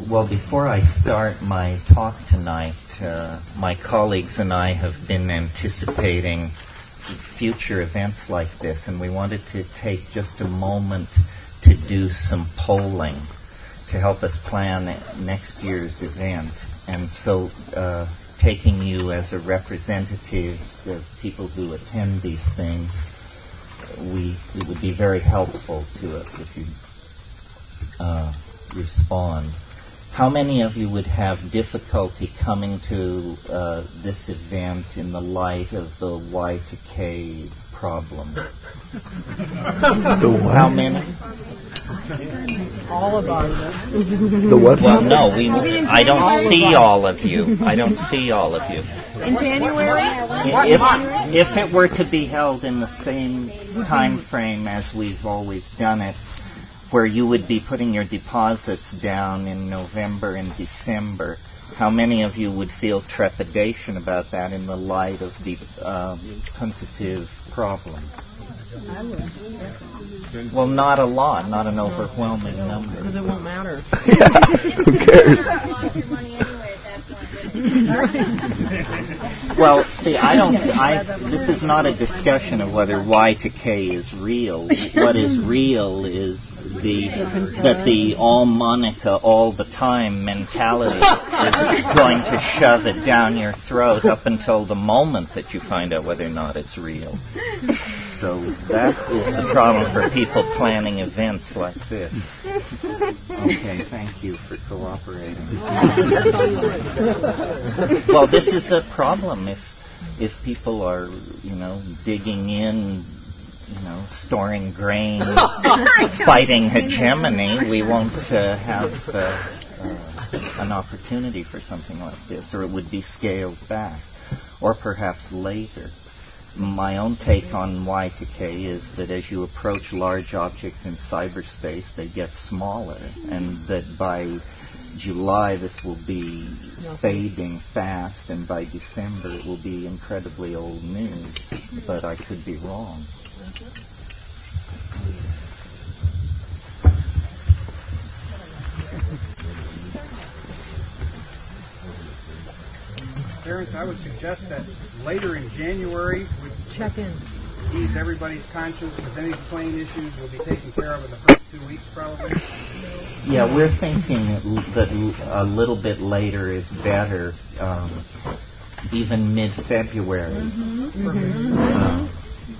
Well, before I start my talk tonight, my colleagues and I have been anticipating future events like this, and we wanted to take just a moment to do some polling to help us plan next year's event. And so taking you as a representative of people who attend these things, it would be very helpful to us if you respond. How many of you would have difficulty coming to this event in the light of the Y to K problem? The what? How many? All of us. The what? Well, no, I don't see all of you. I don't see all of you. In January? If it were to be held in the same time frame as we've always done it, where you would be putting your deposits down in November and December, how many of you would feel trepidation about that in the light of the quantitative problem? I would. Well, not a lot, not an overwhelming number. Because it won't matter. Who cares? Well, see, this is not a discussion of whether Y to K is real. What is real is that the all Monica all the time mentality is going to shove it down your throat up until the moment that you find out whether or not it's real. So that is the problem for people planning events like this. Okay, thank you for cooperating. Well, this is a problem if people are, digging in, storing grain, fighting hegemony, we won't have an opportunity for something like this, or it would be scaled back, or perhaps later. My own take on Y to K is that as you approach large objects in cyberspace, they get smaller, and that by July this will be fading fast, and by December it will be incredibly old news. But I could be wrong. Terence, I would suggest that later in January we check in. Ease everybody's conscience with any plane issues will be taken care of in the first 2 weeks probably. Yeah, we're thinking that a little bit later is better, even mid-February.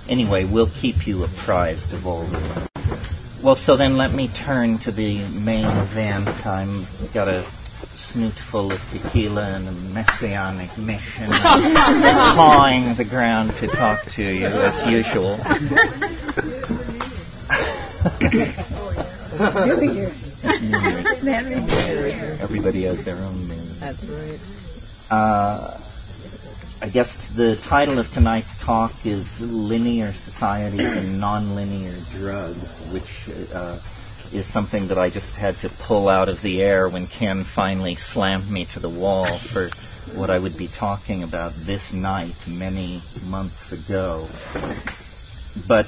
Anyway, we'll keep you apprised of all this. Well, so then let me turn to the main event. I've got a snoot full of tequila and a messianic mission, pawing the ground to talk to you as usual. Everybody has their own mood. That's right. I guess the title of tonight's talk is Linear Societies and Nonlinear Drugs, which is something that I just had to pull out of the air when Ken finally slammed me to the wall for what I would be talking about this night many months ago. But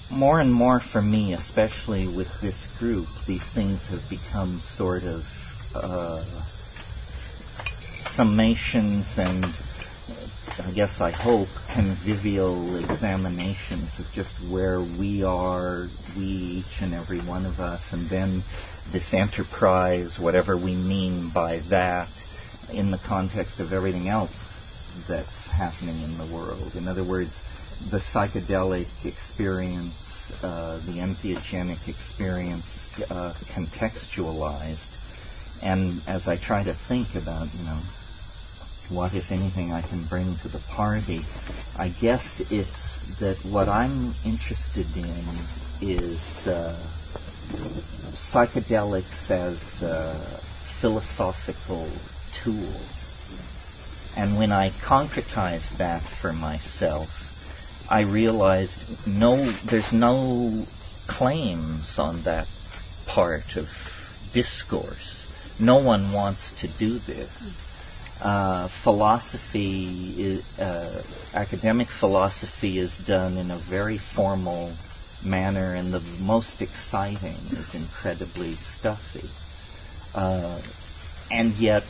more and more for me, especially with this group, these things have become sort of summations and I guess I hope convivial examinations of just where we are, we each and every one of us, and then this enterprise, whatever we mean by that, in the context of everything else that's happening in the world. In other words, the psychedelic experience, the entheogenic experience contextualized. And as I try to think about, what, if anything, I can bring to the party, I guess it's that what I'm interested in is psychedelics as a philosophical tool. And when I concretized that for myself, I realized there's no claims on that part of discourse. No one wants to do this. Academic philosophy is done in a very formal manner, and the most exciting is incredibly stuffy. And yet,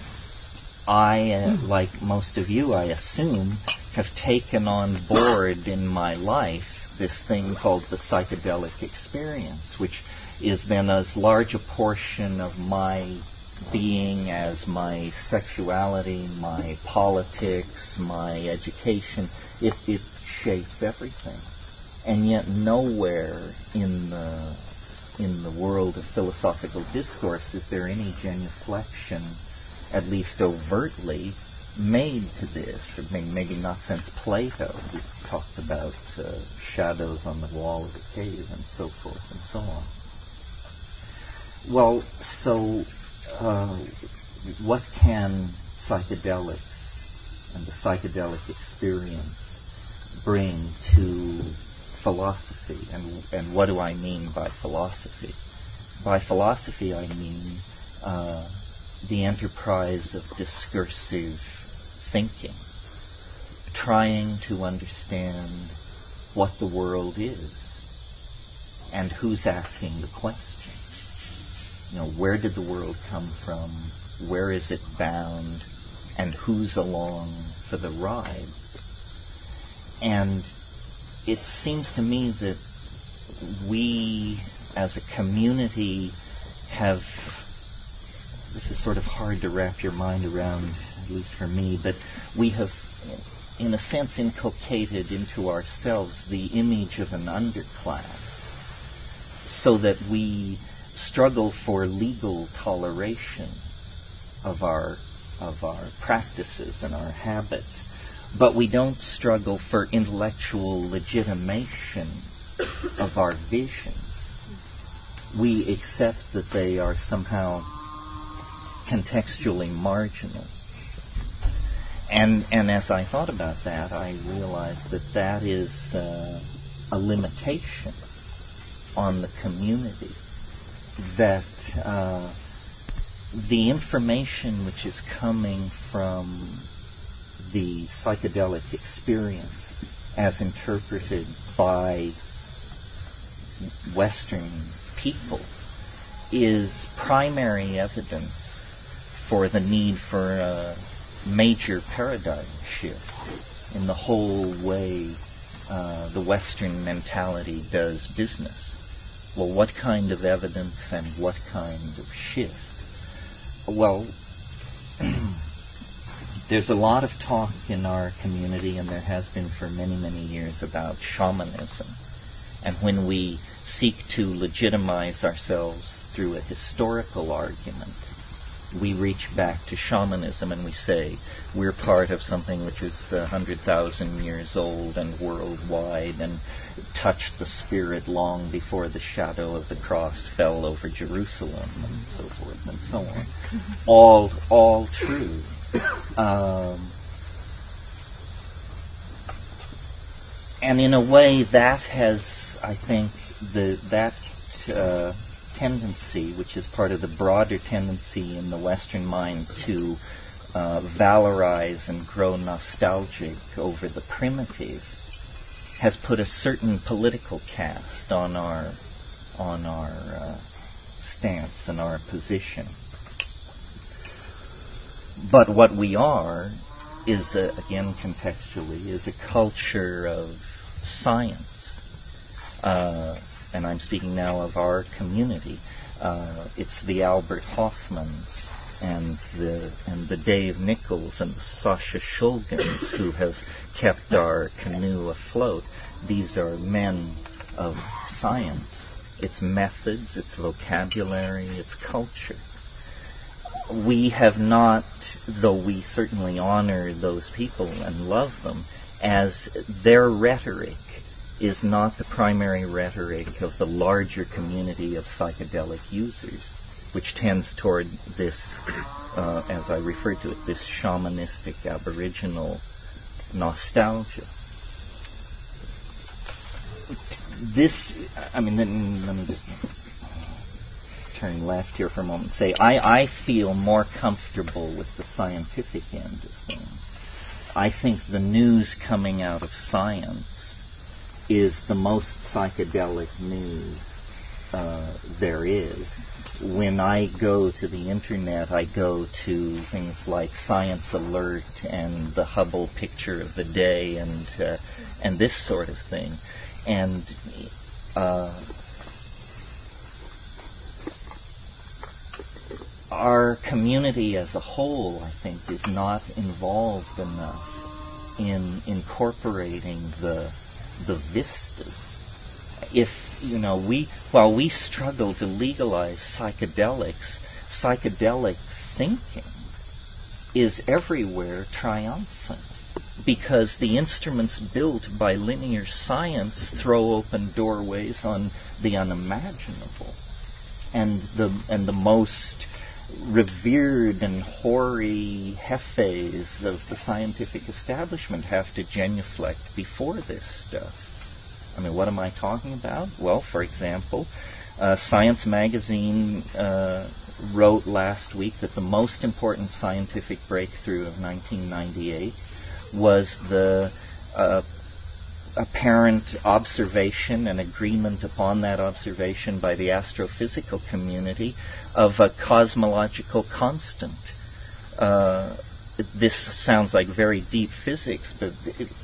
I, like most of you, I assume, have taken on board in my life this thing called the psychedelic experience, which is then as large a portion of my being as my sexuality, my politics, my education. It shapes everything. And yet nowhere in the world of philosophical discourse is there any genuflection, at least overtly, made to this. I mean, maybe not since Plato. We talked about shadows on the wall of a cave and so forth and so on. Well, so what can psychedelics and the psychedelic experience bring to philosophy? And what do I mean by philosophy? By philosophy, I mean the enterprise of discursive thinking, trying to understand what the world is and who's asking the question. You know, where did the world come from? Where is it bound? And who's along for the ride? And it seems to me that we, as a community, have, this is sort of hard to wrap your mind around, at least for me, but we have, in a sense, inculcated into ourselves the image of an underclass, so that we struggle for legal toleration of our practices and our habits, but we don't struggle for intellectual legitimation of our visions. We accept that they are somehow contextually marginal. And as I thought about that, I realized that that is a limitation on the community, that the information which is coming from the psychedelic experience as interpreted by Western people is primary evidence for the need for a major paradigm shift in the whole way the Western mentality does business. Well, what kind of evidence and what kind of shift? Well, there's a lot of talk in our community, and there has been for many, many years, about shamanism. And when we seek to legitimize ourselves through a historical argument, we reach back to shamanism and we say we're part of something which is 100,000 years old and worldwide and touched the spirit long before the shadow of the cross fell over Jerusalem, and so forth and so on. All true. And in a way that has, I think, that tendency, which is part of the broader tendency in the Western mind to valorize and grow nostalgic over the primitive, has put a certain political cast on our stance and our position. But what we are is, again contextually, is a culture of science. And I'm speaking now of our community. It's the Albert Hoffman and the Dave Nichols and the Sasha Shulgins who have kept our canoe afloat. These are men of science. It's methods, it's vocabulary, it's culture. We have not, though we certainly honor those people and love them, as their rhetoric is not the primary rhetoric of the larger community of psychedelic users, which tends toward this, as I refer to it, this shamanistic aboriginal nostalgia. Let me just turn left here for a moment and say, I feel more comfortable with the scientific end of things. I think the news coming out of science is the most psychedelic news there is. When I go to the internet, I go to things like Science Alert and the Hubble Picture of the Day and this sort of thing. And our community as a whole, I think, is not involved enough in incorporating the vistas. If, while we struggle to legalize psychedelics, psychedelic thinking is everywhere triumphant, because the instruments built by linear science throw open doorways on the unimaginable. And the most revered and hoary hefes of the scientific establishment have to genuflect before this stuff. I mean, what am I talking about? Well, for example, Science magazine wrote last week that the most important scientific breakthrough of 1998 was the apparent observation and agreement upon that observation by the astrophysical community of a cosmological constant. This sounds like very deep physics, but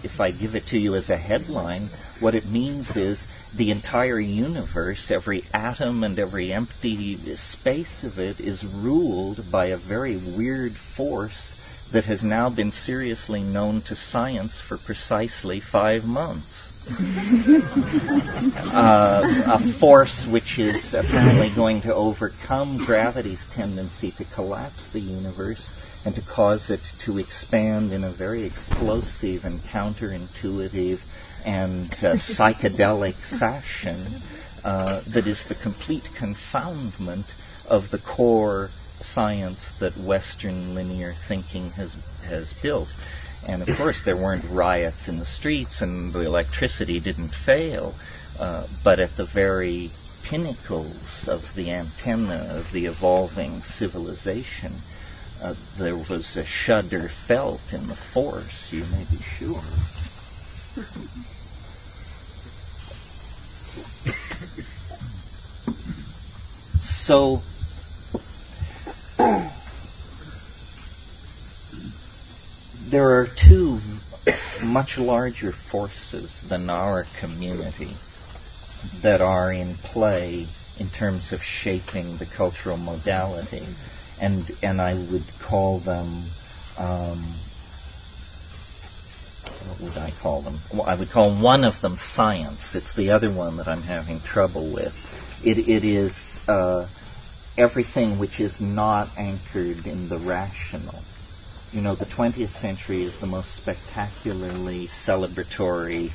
if I give it to you as a headline, what it means is the entire universe, every atom and every empty space of it, is ruled by a very weird force that has now been seriously known to science for precisely 5 months. A force which is apparently going to overcome gravity's tendency to collapse the universe and to cause it to expand in a very explosive and counterintuitive and psychedelic fashion that is the complete confoundment of the core science that Western linear thinking has built. And of course there weren't riots in the streets and the electricity didn't fail, but at the very pinnacles of the antenna of the evolving civilization, there was a shudder felt in the force, you may be sure. So, there are two much larger forces than our community that are in play in terms of shaping the cultural modality. And I would call them, what would I call them? Well, I would call one of them science. It's the other one that I'm having trouble with. It is everything which is not anchored in the rational. You know, the 20th century is the most spectacularly celebratory,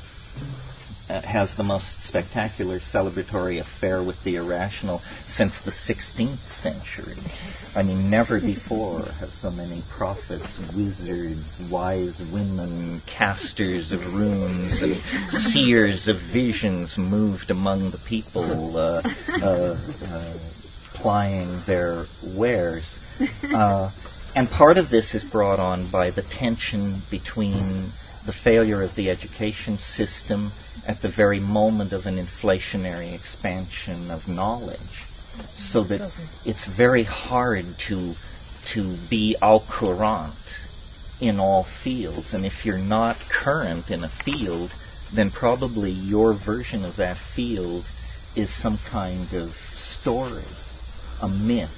has the most spectacular celebratory affair with the irrational since the 16th century. I mean, never before have so many prophets, wizards, wise women, casters of runes, and seers of visions moved among the people, plying their wares. And part of this is brought on by the tension between the failure of the education system at the very moment of an inflationary expansion of knowledge, so that it's very hard to be au courant in all fields. And if you're not current in a field, then probably your version of that field is some kind of story, a myth.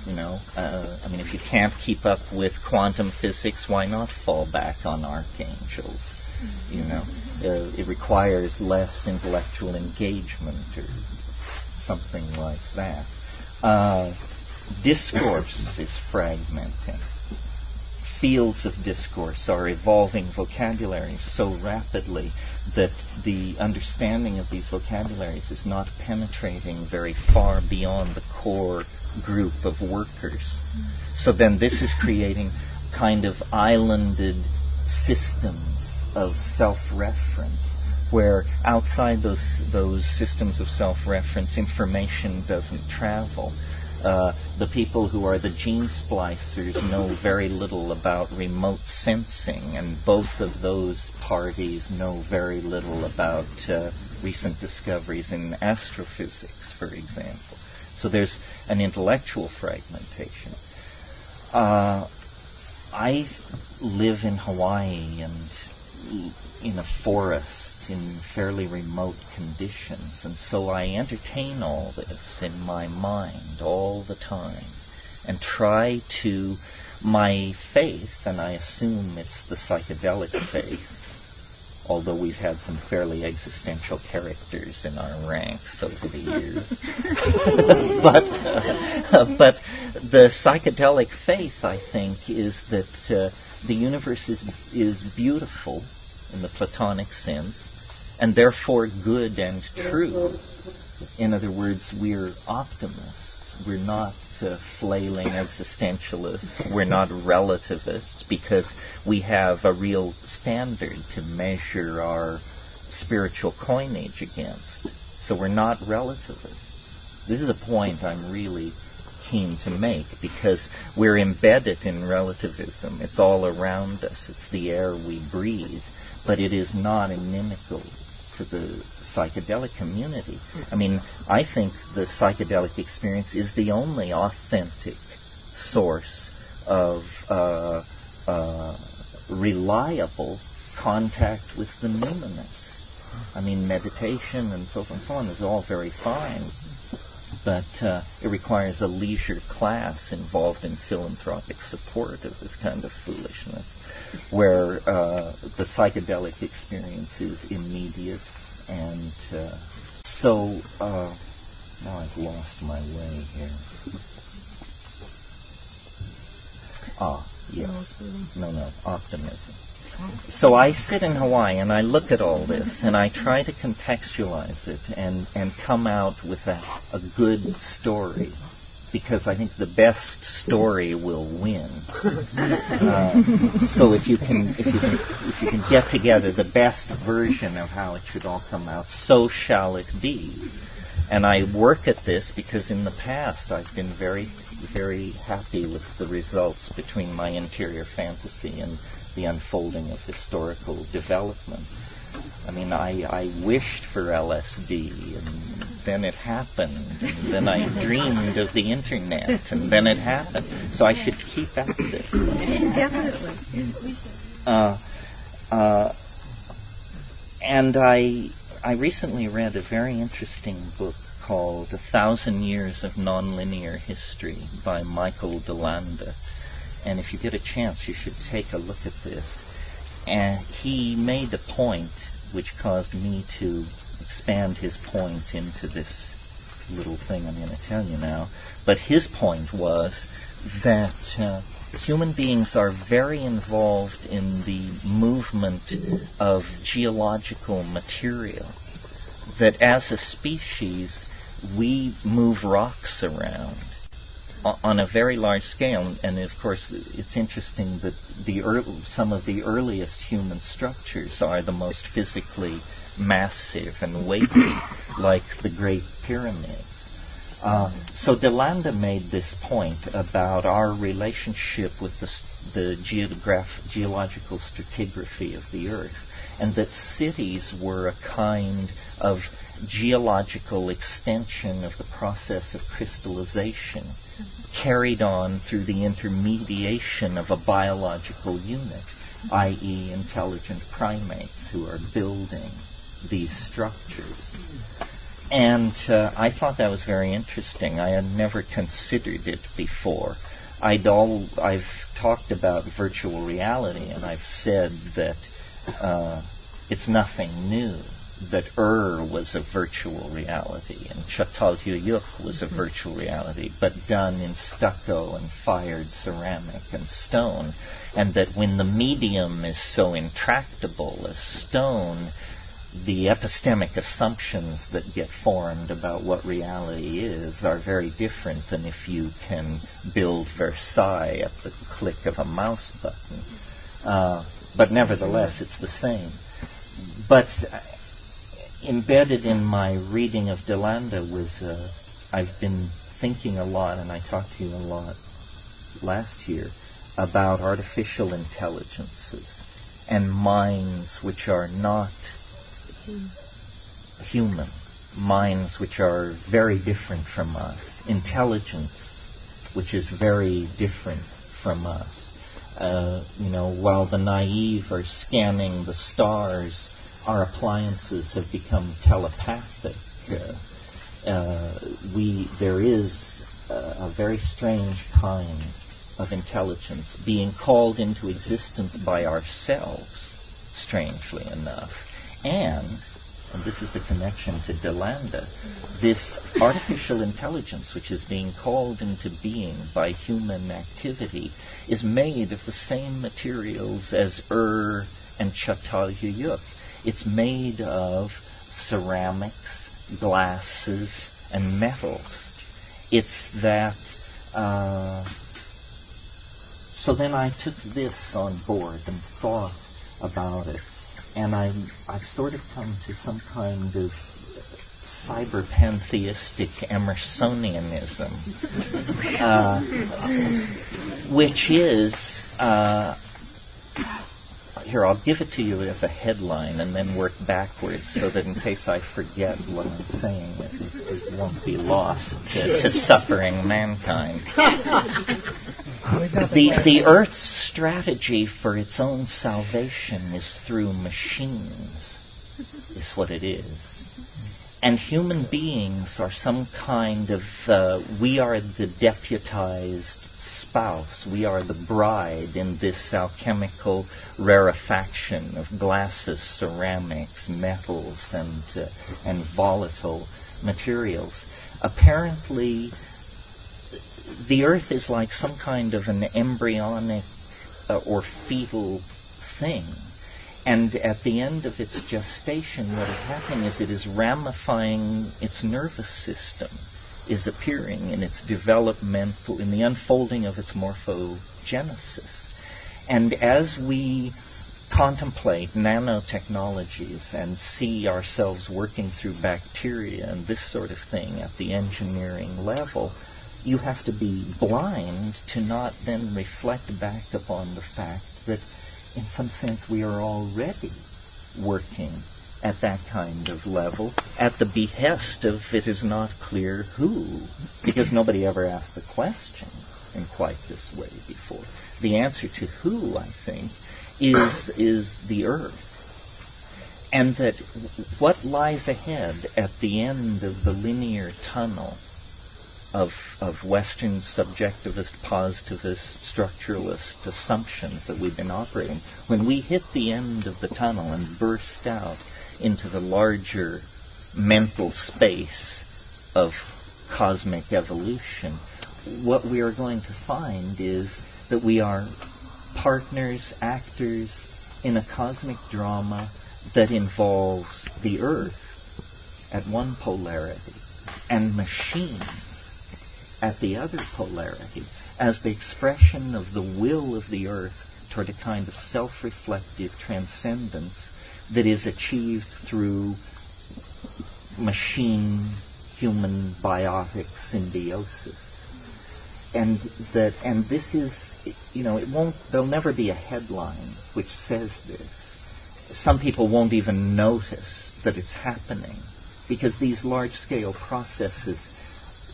You know, I mean, if you can't keep up with quantum physics, why not fall back on archangels? You know, it requires less intellectual engagement or something like that. Discourse is fragmenting. Fields of discourse are evolving vocabularies so rapidly that the understanding of these vocabularies is not penetrating very far beyond the core group of workers. So then this is creating kind of islanded systems of self-reference, where outside those systems of self-reference, information doesn't travel. The people who are the gene splicers know very little about remote sensing, and both of those parties know very little about recent discoveries in astrophysics, for example. So there's an intellectual fragmentation. I live in Hawaii and in a forest in fairly remote conditions, and so I entertain all this in my mind all the time and try to, my faith, and I assume it's the psychedelic faith, although we've had some fairly existential characters in our ranks over the years. But the psychedelic faith, I think, is that the universe is beautiful in the Platonic sense, and therefore good and true. In other words, we're optimists. We're not flailing existentialists. We're not relativists, because we have a real standard to measure our spiritual coinage against. So we're not relativists. This is a point I'm really keen to make, because we're embedded in relativism. It's all around us. It's the air we breathe. But it is not inimical to the psychedelic community. I mean, I think the psychedelic experience is the only authentic source of reliable contact with the numinous. I mean, meditation and so forth and so on is all very fine, but it requires a leisure class involved in philanthropic support of this kind of foolishness, where the psychedelic experience is immediate. And so now I've lost my way here. Yes. No, optimism. So I sit in Hawaii and I look at all this and I try to contextualize it and come out with a good story, because I think the best story will win. So if you can get together the best version of how it should all come out, so shall it be. And I work at this because in the past I've been very, very happy with the results between my interior fantasy and the unfolding of historical development. I mean, I wished for LSD, and then it happened, and then I dreamed of the internet, and then it happened. So I should keep at this. Definitely. And I recently read a very interesting book called 1,000 Years of Nonlinear History by Michael DeLanda. And if you get a chance, you should take a look at this. And he made a point which caused me to expand his point into this little thing I'm going to tell you now. But his point was that human beings are very involved in the movement of geological material, that as a species we move rocks around on a very large scale. And of course it's interesting that some of the earliest human structures are the most physically massive and weighty, like the Great Pyramids. So DeLanda made this point about our relationship with the geological stratigraphy of the Earth, and that cities were a kind of geological extension of the process of crystallization, carried on through the intermediation of a biological unit, i.e. intelligent primates who are building these structures. And I thought that was very interesting. I had never considered it before. I've talked about virtual reality, and I've said that it's nothing new, that was a virtual reality, and Çatalhöyük was a virtual reality, but done in stucco and fired ceramic and stone, and that when the medium is so intractable as stone, the epistemic assumptions that get formed about what reality is are very different than if you can build Versailles at the click of a mouse button. But nevertheless, it's the same. But embedded in my reading of DeLanda was I've been thinking a lot, and I talked to you a lot last year, about artificial intelligences and minds which are not human, minds which are very different from us, intelligence which is very different from us. While the naive are scanning the stars, our appliances have become telepathic. There is a very strange kind of intelligence being called into existence by ourselves, strangely enough. And this is the connection to Delanda, this artificial intelligence which is being called into being by human activity is made of the same materials as and Çatalhöyük. It's made of ceramics, glasses, and metals. It's that... So then I took this on board and thought about it. And I've sort of come to some kind of cyber-pantheistic Emersonianism, which is, here, I'll give it to you as a headline and then work backwards so that in case I forget what I'm saying, it won't be lost to suffering mankind. The Earth's strategy for its own salvation is through machines, is what it is. And human beings are some kind of, we are the deputized spouse. We are the bride in this alchemical rarefaction of glasses, ceramics, metals, and volatile materials. Apparently, the Earth is like some kind of an embryonic or fetal thing. And at the end of its gestation, what is happening is it is ramifying its nervous system, is appearing in its developmental, in the unfolding of its morphogenesis. And as we contemplate nanotechnologies and see ourselves working through bacteria and this sort of thing at the engineering level, you have to be blind to not then reflect back upon the fact that in some sense we are already working at that kind of level at the behest of it is not clear who, because nobody ever asked the question in quite this way before. The answer to who, I think, is the Earth. And that what lies ahead at the end of the linear tunnel of Western subjectivist, positivist, structuralist assumptions that we've been operating, when we hit the end of the tunnel and burst out into the larger mental space of cosmic evolution, what we are going to find is that we are partners, actors in a cosmic drama that involves the Earth at one polarity and machines at the other polarity, as the expression of the will of the Earth toward a kind of self-reflective transcendence that is achieved through machine-human biotic symbiosis. And this is, there'll never be a headline which says this. Some people won't even notice that it's happening, because these large-scale processes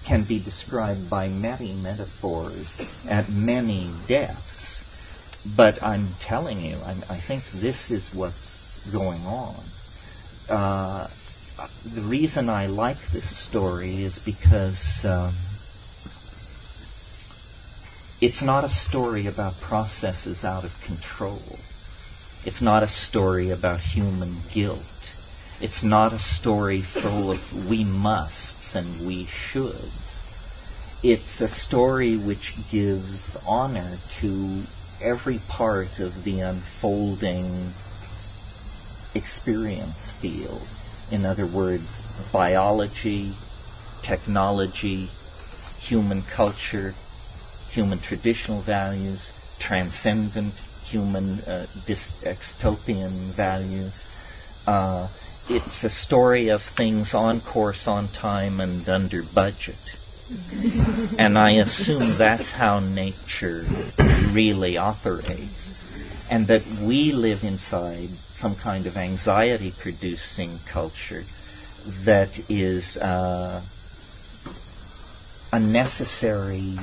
can be described by many metaphors at many depths. But I'm telling you, I think this is what's going on. The reason I like this story is because it's not a story about processes out of control. It's not a story about human guilt. It's not a story full of we musts and we shoulds. It's a story which gives honor to every part of the unfolding experience field. In other words, biology, technology, human culture, human traditional values, transcendent human dystopian values. It's a story of things on course, on time, and under budget. And I assume that's how nature really operates. And that we live inside some kind of anxiety-producing culture that is a necessary,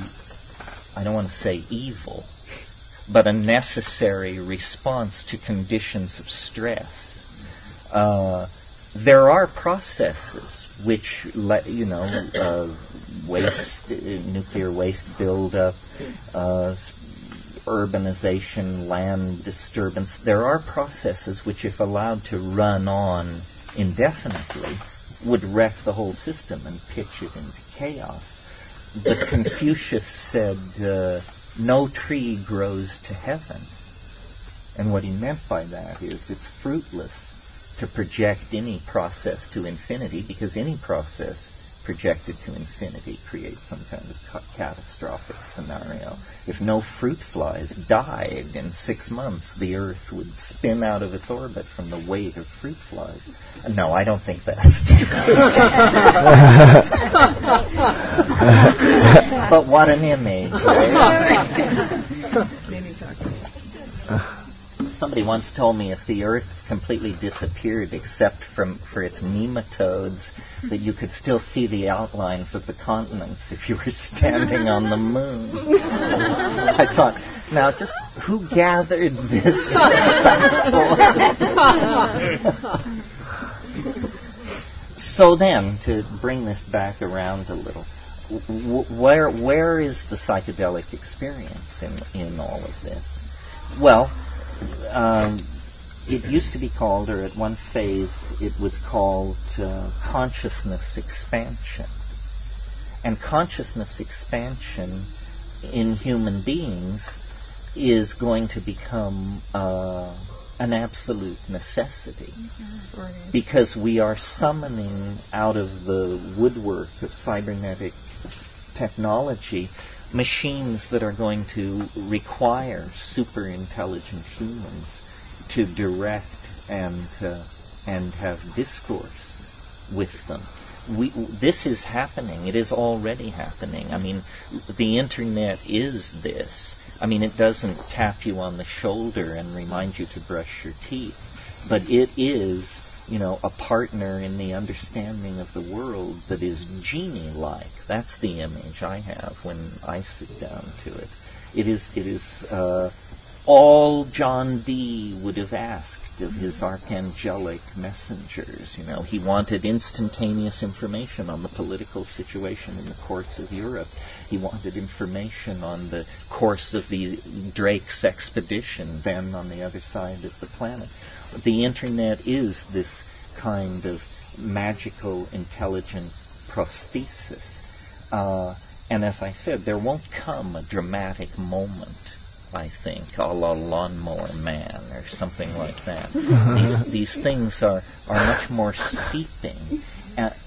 I don't want to say evil, but a necessary response to conditions of stress. There are processes which waste, nuclear waste buildup, urbanization, land disturbance. There are processes which, if allowed to run on indefinitely, would wreck the whole system and pitch it into chaos. But Confucius said, no tree grows to heaven. And what he meant by that is it's fruitless to project any process to infinity, because any process projected to infinity creates some kind of catastrophic scenario. If no fruit flies died in 6 months, the Earth would spin out of its orbit from the weight of fruit flies. No, I don't think that's true. But what an image, right? Somebody once told me if the Earth completely disappeared except for its nematodes, that you could still see the outlines of the continents if you were standing on the moon. I thought, now just who gathered this? So then, to bring this back around a little, where is the psychedelic experience in all of this? Well, it used to be called, or at one phase it was called, consciousness expansion. And consciousness expansion in human beings is going to become an absolute necessity. Mm-hmm. Because we are summoning out of the woodwork of cybernetic technology machines that are going to require super intelligent humans to direct and have discourse with them. This is happening. It is already happening. I mean, the internet is this. I mean, it doesn't tap you on the shoulder and remind you to brush your teeth, but it is, a partner in the understanding of the world that is genie-like. That's the image I have when I sit down to it. It is all John Dee would have asked of his archangelic messengers. He wanted instantaneous information on the political situation in the courts of Europe. He wanted information on the course of the Drake's expedition, then on the other side of the planet. The internet is this kind of magical, intelligent prosthesis. And as I said, there won't come a dramatic moment, I think, a la Lawnmower Man or something like that. These things are much more seeping.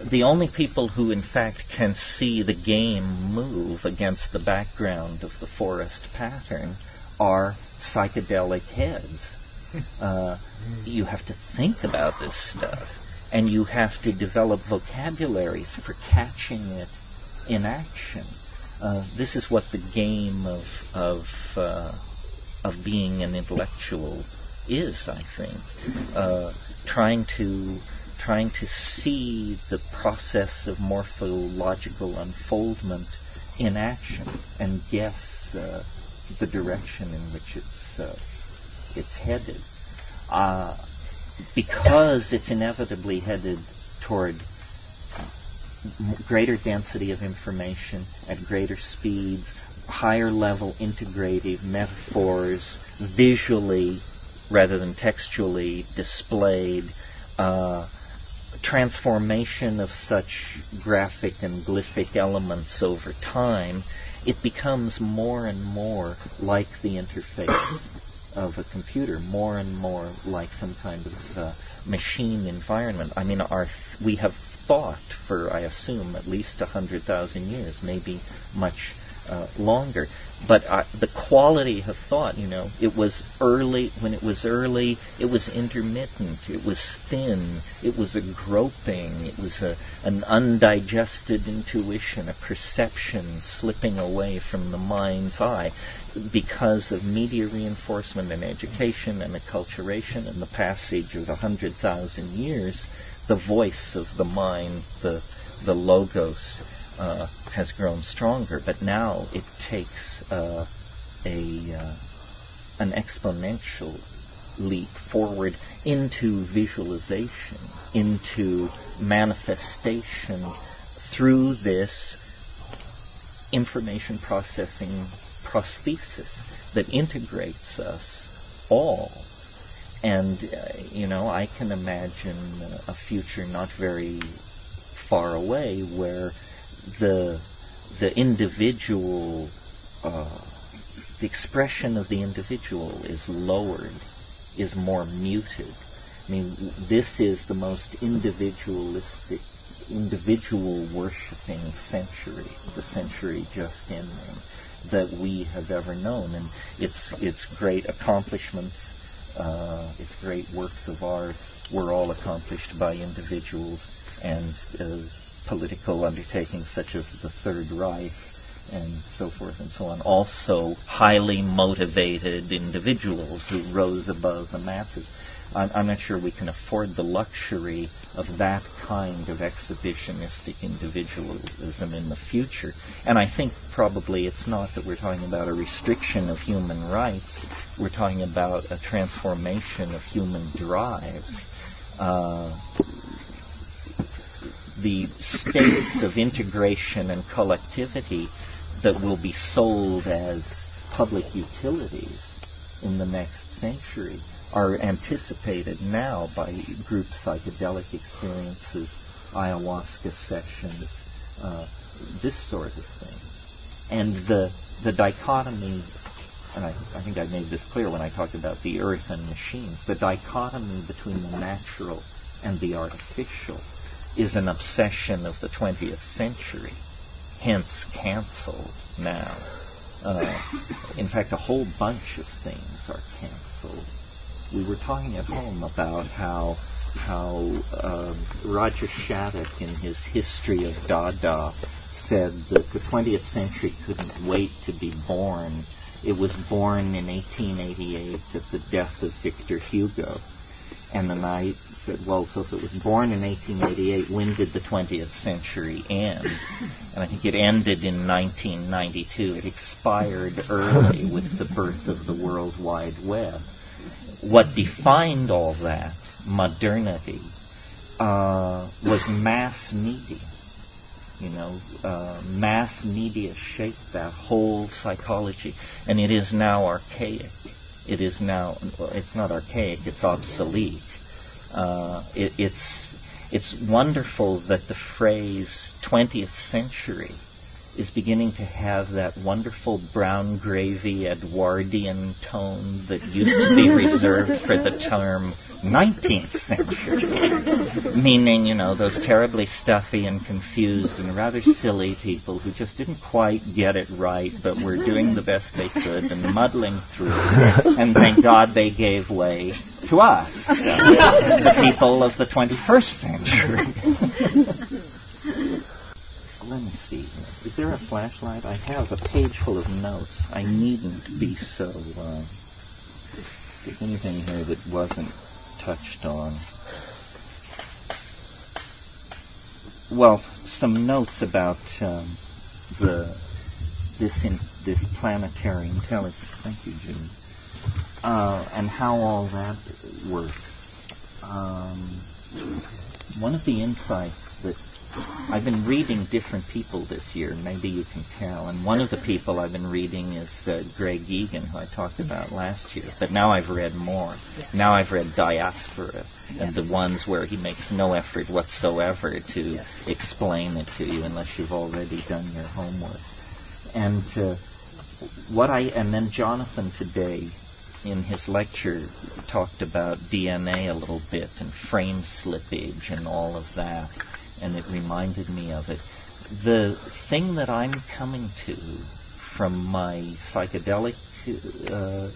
The only people who, in fact, can see the game move against the background of the forest pattern are psychedelic heads. You have to think about this stuff, and you have to develop vocabularies for catching it in action. This is what the game of being an intellectual is, I think. Trying to see the process of morphological unfoldment in action and guess the direction in which it's headed. Because it's inevitably headed toward greater density of information at greater speeds, higher level integrative metaphors, visually rather than textually displayed, transformation of such graphic and glyphic elements over time, it becomes more and more like the interface of a computer, more and more like some kind of machine environment. I mean, we have thought for, I assume, at least 100,000 years, maybe much longer. But the quality of thought, it was early. When it was early, it was intermittent. It was thin. It was a groping. It was an undigested intuition, a perception slipping away from the mind's eye because of media reinforcement and education and acculturation and the passage of 100,000 years. The voice of the mind, the logos, has grown stronger, but now it takes an exponential leap forward into visualization, into manifestation through this information processing prosthesis that integrates us all. And, I can imagine a future not very far away where the individual, the expression of the individual is lowered, is more muted. I mean, this is the most individualistic, individual worshipping century, the century just ending, that we have ever known. And its great accomplishments, its great works of art were all accomplished by individuals, and political undertakings such as the Third Reich and so forth and so on, also highly motivated individuals who rose above the masses. I'm not sure we can afford the luxury of that kind of exhibitionistic individualism in the future. And I think probably it's not that we're talking about a restriction of human rights. We're talking about a transformation of human drives. The states of integration and collectivity that will be sold as public utilities in the next century are anticipated now by group psychedelic experiences, ayahuasca sessions, this sort of thing. And the dichotomy, and I think I made this clear when I talked about the earth and machines, the dichotomy between the natural and the artificial is an obsession of the 20th century, hence canceled now. In fact, a whole bunch of things are canceled. We were talking at home about how Roger Shattuck, in his History of Dada, said that the 20th century couldn't wait to be born. It was born in 1888 at the death of Victor Hugo. And then I said, well, so if it was born in 1888, when did the 20th century end? And I think it ended in 1992. It expired early with the birth of the World Wide Web. What defined all that, modernity, was mass media. Mass media shaped that whole psychology, and it is now archaic. It is now, well, it's not archaic, it's obsolete. It's wonderful that the phrase 20th century is beginning to have that wonderful brown gravy Edwardian tone that used to be reserved for the term 19th century, meaning, those terribly stuffy and confused and rather silly people who just didn't quite get it right, but were doing the best they could and muddling through, and thank God they gave way to us, the people of the 21st century. Let me see. Is there a flashlight? I have a page full of notes. I needn't be so... Is anything here that wasn't touched on? Well, some notes about this planetary intelligence. Thank you, Jim. And how all that works. One of the insights that I've been reading different people this year, maybe you can tell, and one of the people I've been reading is Greg Egan, who I talked about last year, but now I've read more. Yes. Now I've read Diaspora, and the ones where he makes no effort whatsoever to explain it to you unless you've already done your homework. And and then Jonathan today, in his lecture, talked about DNA a little bit, and frame slippage and all of that. And it reminded me of it. The thing that I'm coming to from my psychedelic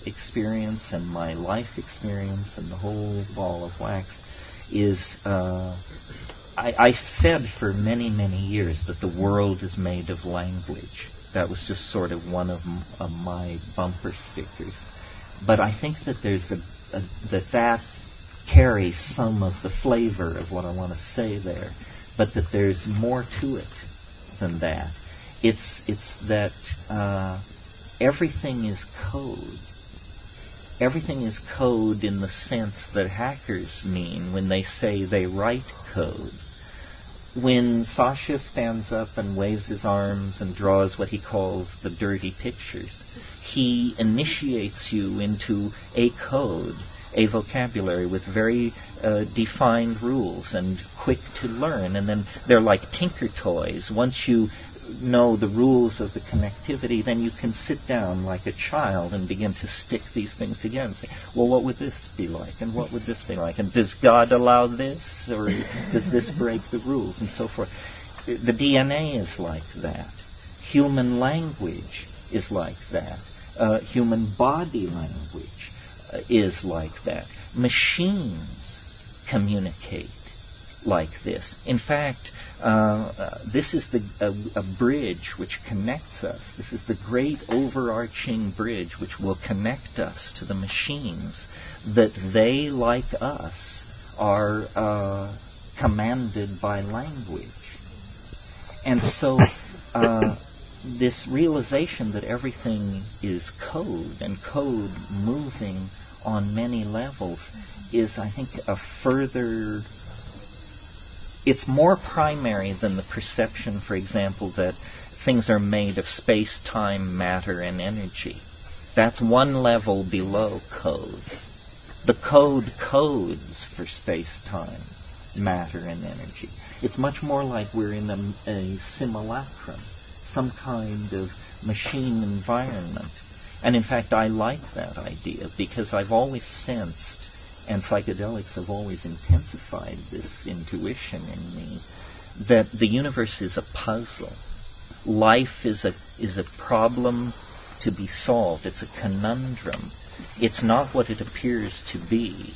experience and my life experience and the whole ball of wax is I've said for many, many years that the world is made of language. That was just sort of one of my bumper stickers. But I think that there's that carries some of the flavor of what I want to say there, but that there's more to it than that. It's that everything is code. Everything is code in the sense that hackers mean when they say they write code. When Sasha stands up and waves his arms and draws what he calls the dirty pictures, he initiates you into a code, a vocabulary with very defined rules and quick to learn. And then they're like tinker toys. Once you know the rules of the connectivity, then you can sit down like a child and begin to stick these things together and say, well, what would this be like? And what would this be like? And does God allow this? Or does this break the rules? And so forth. The DNA is like that. Human language is like that. Human body language is like that. Machines communicate like this. In fact, this is a bridge which connects us. This is the great overarching bridge which will connect us to the machines, that they, like us, are commanded by language. And so this realization that everything is code, and code moving on many levels, is, I think, a further... It's more primary than the perception, for example, that things are made of space, time, matter, and energy. That's one level below code. The code codes for space, time, matter, and energy. It's much more like we're in a simulacrum, some kind of machine environment. And in fact, I like that idea because I've always sensed, and psychedelics have always intensified this intuition in me, that the universe is a puzzle. Life is a problem to be solved. It's a conundrum. It's not what it appears to be.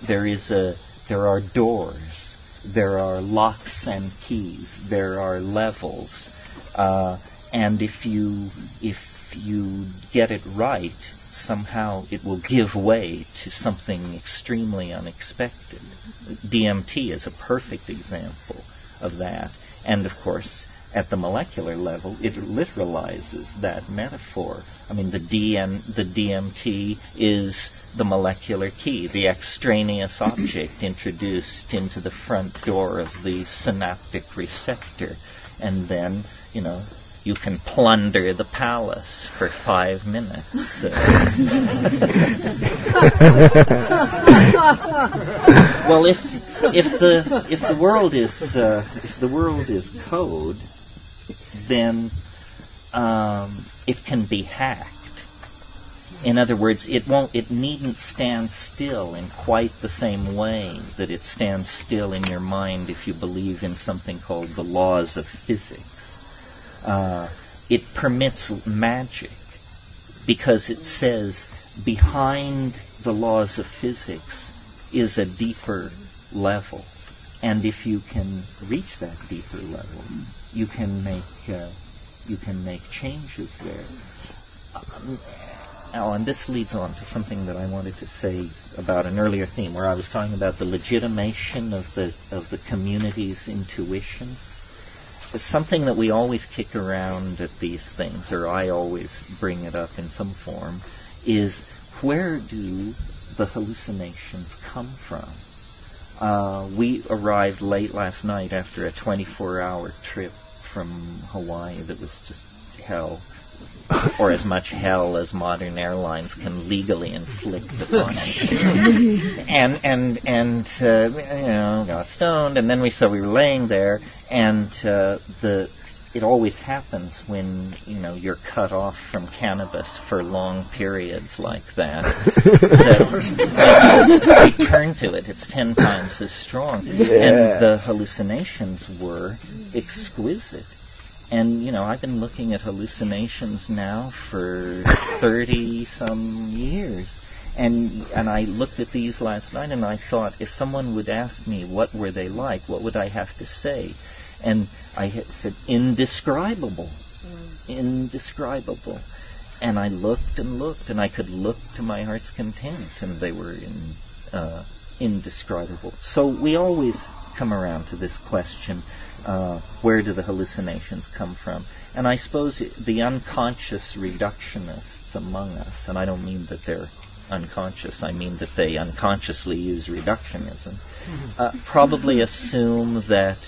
There are doors. There are locks and keys. There are levels. And if you get it right, somehow it will give way to something extremely unexpected. DMT is a perfect example of that. And of course, at the molecular level, it literalizes that metaphor. I mean, the DMT is the molecular key, the extraneous object introduced into the front door of the synaptic receptor. And then, you can plunder the palace for 5 minutes. Well, if the world is code, then it can be hacked. In other words, it needn't stand still in quite the same way that it stands still in your mind if you believe in something called the laws of physics. It permits magic because it says behind the laws of physics is a deeper level, and if you can reach that deeper level, you can make changes there. And this leads on to something that I wanted to say about an earlier theme, where I was talking about the legitimation of the community's intuitions. Something that we always kick around at these things, or I always bring it up in some form, is where do the hallucinations come from? We arrived late last night after a 24-hour trip from Hawaii that was just hell, or as much hell as modern airlines can legally inflict upon it. and got stoned, and then we were laying there, and it always happens when you're cut off from cannabis for long periods like that. That when you return to it, it's 10 times as strong. Yeah. And the hallucinations were exquisite. And, I've been looking at hallucinations now for 30-some years. And I looked at these last night, and I thought, if someone would ask me what were they like, what would I have to say? And I had said, indescribable. Indescribable. And I looked and looked, and I could look to my heart's content, and they were indescribable. So we always come around to this question, where do the hallucinations come from? And I suppose the unconscious reductionists among us, and I don't mean that they're unconscious, I mean that they unconsciously use reductionism, probably assume that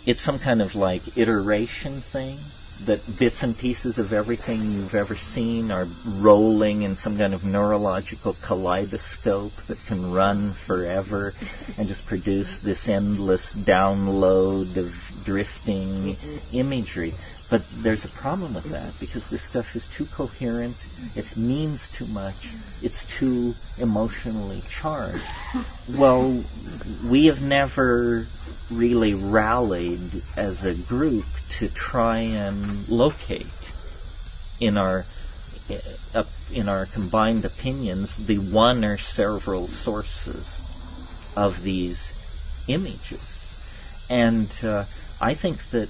it's some kind of like iteration thing, that bits and pieces of everything you've ever seen are rolling in some kind of neurological kaleidoscope that can run forever and just produce this endless download of drifting imagery. But there's a problem with that, because this stuff is too coherent, it means too much, it's too emotionally charged. Well, we have never really rallied as a group to try and locate in our combined opinions the one or several sources of these images. And I think that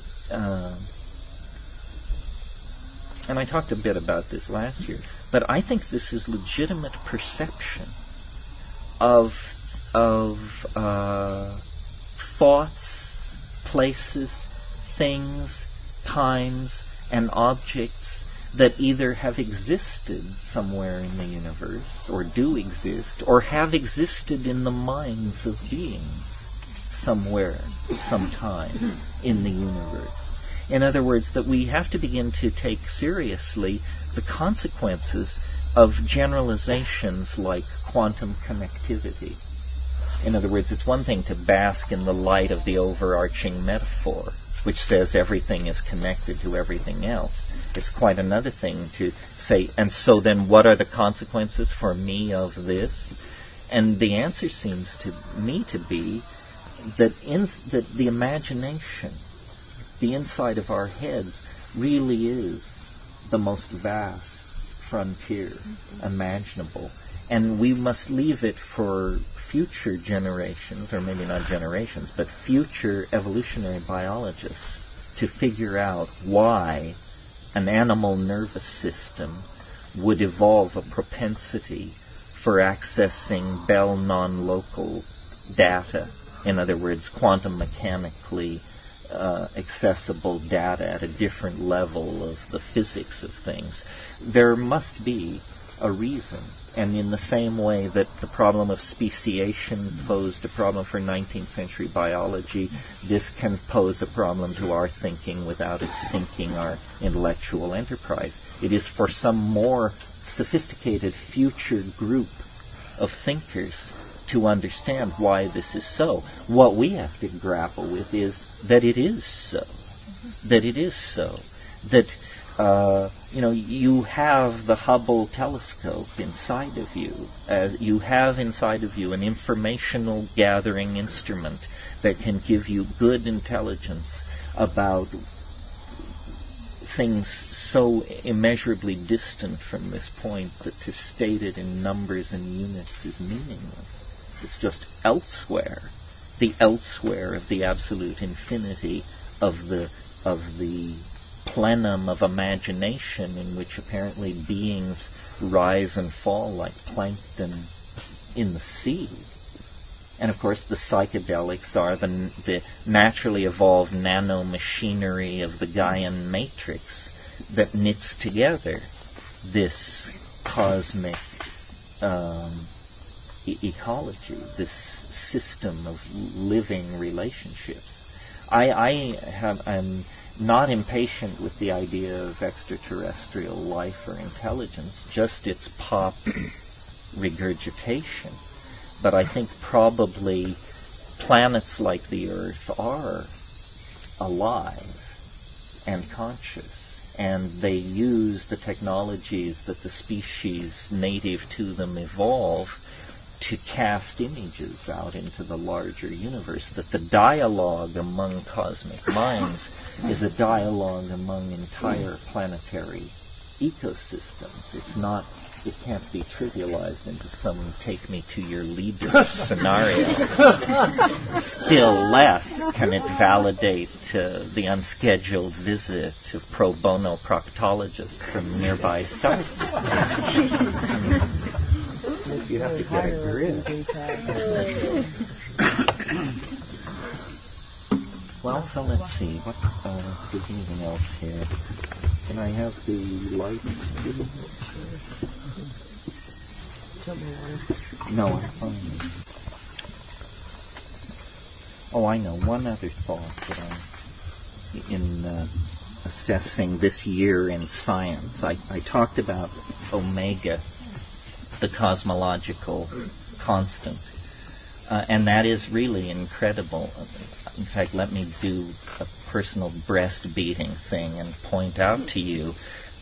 and I talked a bit about this last year, but I think this is legitimate perception of thoughts, places, things, times, and objects that either have existed somewhere in the universe, or do exist, or have existed in the minds of beings somewhere, sometime in the universe. In other words, that we have to begin to take seriously the consequences of generalizations like quantum connectivity. In other words, it's one thing to bask in the light of the overarching metaphor, which says everything is connected to everything else. It's quite another thing to say, and so then what are the consequences for me of this? And the answer seems to me to be that the imagination, the inside of our heads, really is the most vast frontier imaginable. And we must leave it for future generations, or maybe not generations, but future evolutionary biologists to figure out why an animal nervous system would evolve a propensity for accessing Bell non-local data. In other words, quantum mechanically accessible data at a different level of the physics of things. There must be a reason. And in the same way that the problem of speciation posed a problem for 19th century biology, this can pose a problem to our thinking without it sinking our intellectual enterprise. It is for some more sophisticated future group of thinkers to understand why this is so. What we have to grapple with is that it is so. That it is so. That you have the Hubble telescope inside of you. You have inside of you an informational gathering instrument that can give you good intelligence about things so immeasurably distant from this point that to state it in numbers and units is meaningless. It's just elsewhere, the elsewhere of the absolute infinity of the plenum of imagination in which apparently beings rise and fall like plankton in the sea. And of course the psychedelics are the naturally evolved nanomachinery of the Gaian matrix that knits together this cosmic ecology, this system of living relationships. I'm not impatient with the idea of extraterrestrial life or intelligence, just its pop regurgitation. But I think probably planets like the Earth are alive and conscious, and they use the technologies that the species native to them evolve to cast images out into the larger universe, that the dialogue among cosmic minds is a dialogue among entire planetary ecosystems. It can't be trivialized into some take me to your leader scenario. Still less can it validate the unscheduled visit of pro bono proctologists from nearby star systems. You have to get a grip. Well, so let's see. What is anything else here? Can I have the light? No, I'm fine. Oh, I know. One other thought that in assessing this year in science, I talked about omega, the cosmological constant. And that is really incredible. In fact, let me do a personal breast-beating thing and point out to you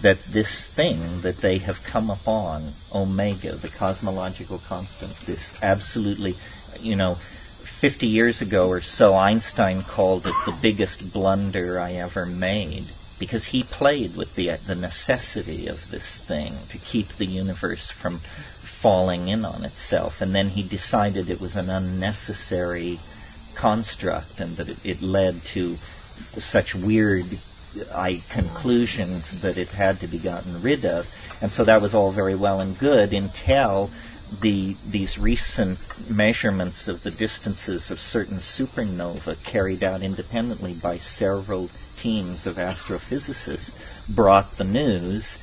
that this thing that they have come upon, omega, the cosmological constant, this absolutely, 50 years ago or so, Einstein called it the biggest blunder I ever made, because he played with the necessity of this thing to keep the universe from falling in on itself, and then he decided it was an unnecessary construct and that it led to such weird conclusions that it had to be gotten rid of. And so that was all very well and good until these recent measurements of the distances of certain supernovae carried out independently by several teams of astrophysicists brought the news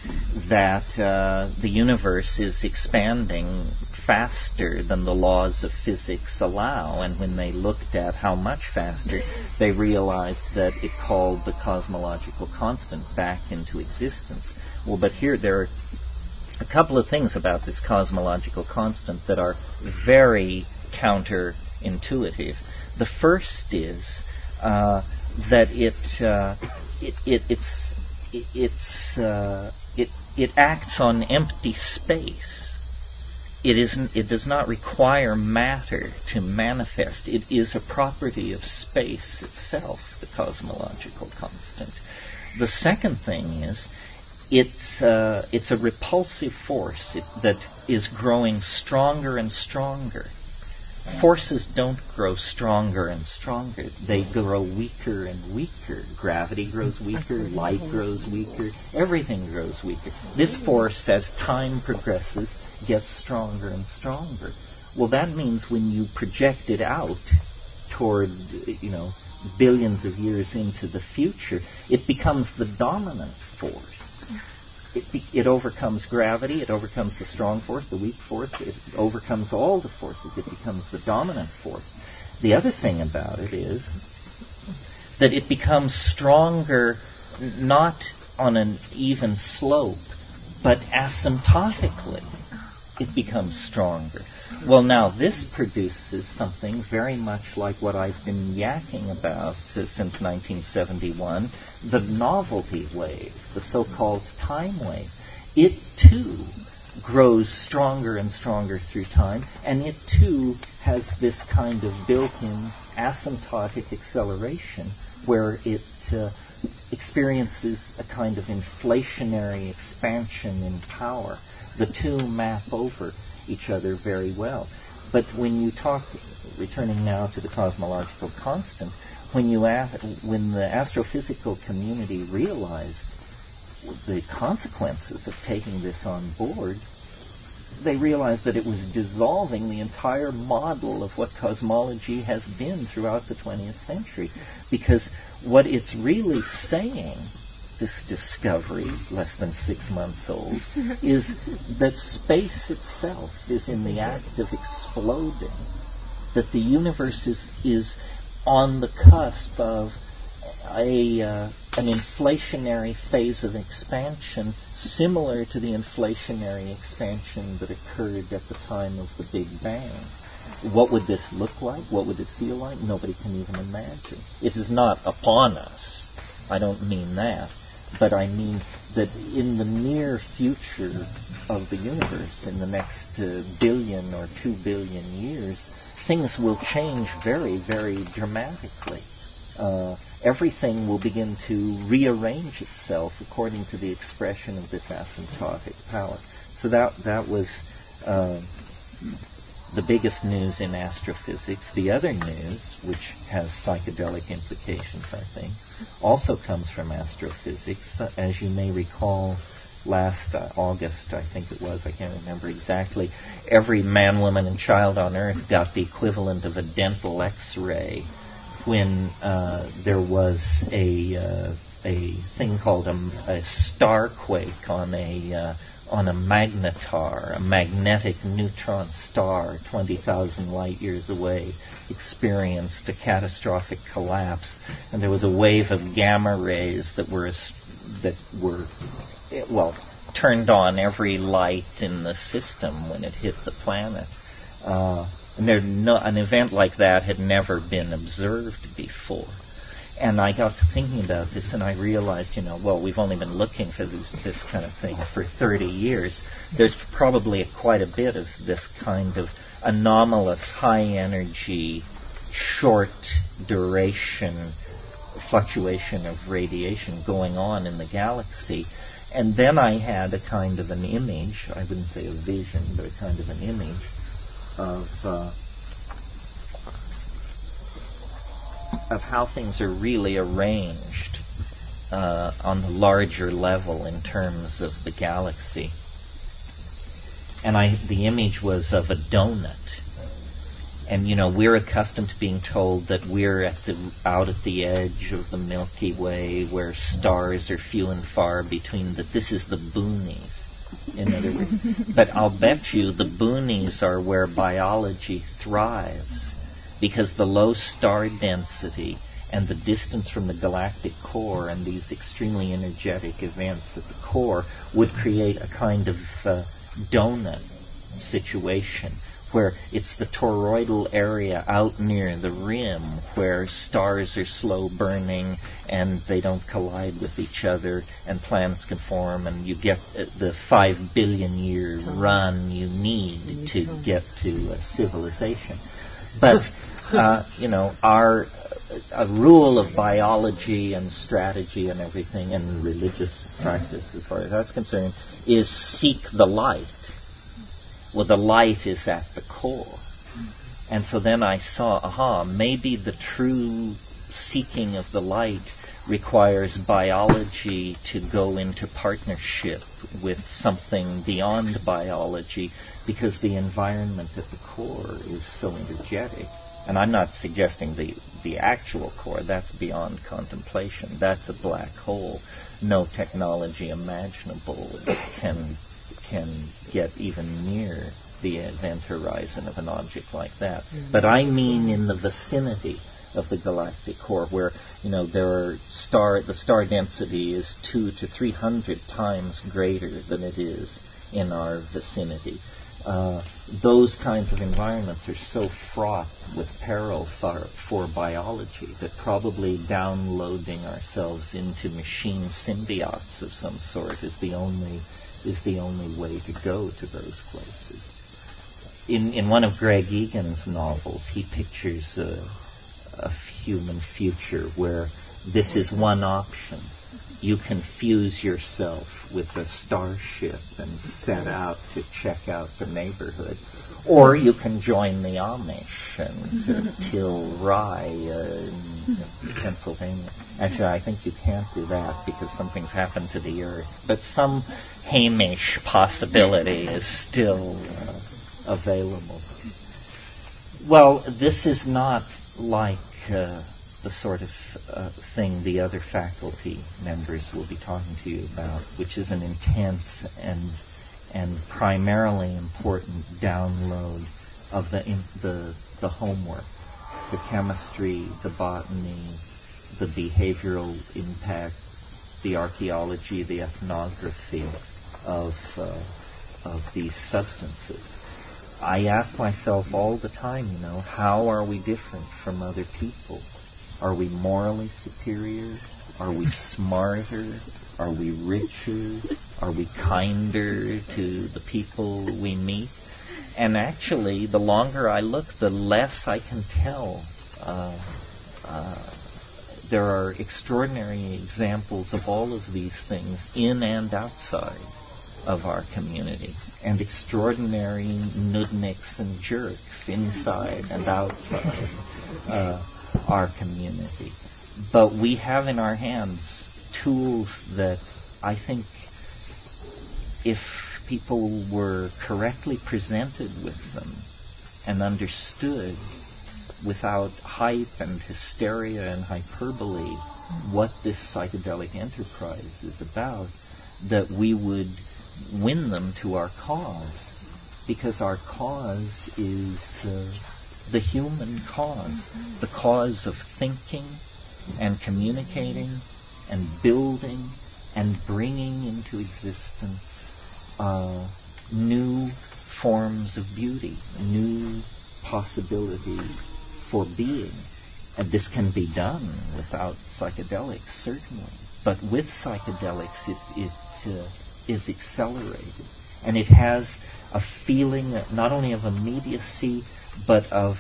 that the universe is expanding faster than the laws of physics allow. And when they looked at how much faster, they realized that it called the cosmological constant back into existence. Well, but here there are a couple of things about this cosmological constant that are very counterintuitive. The first is that it acts on empty space. It does not require matter to manifest. It is a property of space itself, the cosmological constant. The second thing is it's a repulsive force that is growing stronger and stronger. Forces don't grow stronger and stronger. They grow weaker and weaker. Gravity grows weaker, light grows weaker, everything grows weaker. This force, as time progresses, gets stronger and stronger. Well, that means when you project it out toward, billions of years into the future, it becomes the dominant force. It overcomes gravity, it overcomes the strong force, the weak force, it overcomes all the forces, it becomes the dominant force. The other thing about it is that it becomes stronger not on an even slope, but asymptotically it becomes stronger. Well, now this produces something very much like what I've been yakking about since 1971, the novelty wave, the so-called time wave. It too grows stronger and stronger through time, and it too has this kind of built-in asymptotic acceleration where it experiences a kind of inflationary expansion in power. The two map over each other very well. But when you talk, returning now to the cosmological constant, when the astrophysical community realized the consequences of taking this on board, they realized that it was dissolving the entire model of what cosmology has been throughout the 20th century. Because what it's really saying, this discovery, less than 6 months old, is that space itself is in the act of exploding, that the universe is on the cusp of an inflationary phase of expansion similar to the inflationary expansion that occurred at the time of the Big Bang. What would this look like? What would it feel like? Nobody can even imagine. It is not upon us. I don't mean that. but I mean that in the near future of the universe, in the next billion or 2 billion years, things will change very, very dramatically. Everything will begin to rearrange itself according to the expression of this asymptotic power. So that was the biggest news in astrophysics. The other news, which has psychedelic implications, I think, also comes from astrophysics. As you may recall, last August, I think it was, I can't remember exactly, every man, woman, and child on Earth got the equivalent of a dental X-ray when there was a thing called a star quake on a magnetar, a magnetic neutron star 20,000 light years away, experienced a catastrophic collapse, and there was a wave of gamma rays that were turned on every light in the system when it hit the planet. And an event like that had never been observed before. And I got to thinking about this, and I realized, we've only been looking for this kind of thing for 30 years. There's probably quite a bit of this kind of anomalous, high-energy, short-duration fluctuation of radiation going on in the galaxy. And then I had a kind of an image, I wouldn't say a vision, but a kind of an image of how things are really arranged on the larger level in terms of the galaxy. And the image was of a donut. And we're accustomed to being told that we're out at the edge of the Milky Way, where stars are few and far between. That this is the boonies, in other words. But I'll bet you the boonies are where biology thrives, because the low star density and the distance from the galactic core and these extremely energetic events at the core would create a kind of donut situation, where it's the toroidal area out near the rim where stars are slow burning and they don't collide with each other and planets can form, and you get the 5 billion year run you need to get to civilization. But a rule of biology and strategy and everything and religious practice, as far as that's concerned, is seek the light. Well, the light is at the core. And so then I saw, maybe the true seeking of the light requires biology to go into partnership with something beyond biology, because the environment at the core is so energetic. And I'm not suggesting the actual core. That's beyond contemplation. That's a black hole. No technology imaginable can get even near the event horizon of an object like that. Mm-hmm. But I mean in the vicinity of the galactic core, where the star density is 200 to 300 times greater than it is in our vicinity. Those kinds of environments are so fraught with peril for biology that probably downloading ourselves into machine symbiotes of some sort is the only way to go to those places. In one of Greg Egan's novels, he pictures a human future where this is one option. You can fuse yourself with a starship and set out to check out the neighborhood. Or you can join the Amish and till rye in Pennsylvania. Actually, I think you can't do that because something's happened to the earth. But some Hamish possibility is still available. Well, this is not like the sort of thing the other faculty members will be talking to you about, which is an intense and primarily important download of the homework, the chemistry, the botany, the behavioral impact, the archaeology, the ethnography of these substances. I ask myself all the time, how are we different from other people? Are we morally superior? Are we smarter? Are we richer? Are we kinder to the people we meet? And actually, the longer I look, the less I can tell. There are extraordinary examples of all of these things in and outside of our community, and extraordinary nudniks and jerks inside and outside our community. But we have in our hands tools that I think, if people were correctly presented with them and understood without hype and hysteria and hyperbole what this psychedelic enterprise is about, that we would win them to our cause. Because our cause is the human cause, the cause of thinking and communicating and building and bringing into existence new forms of beauty, new possibilities for being. And this can be done without psychedelics, certainly. But with psychedelics, it is accelerated. And it has a feeling not only of immediacy, but of,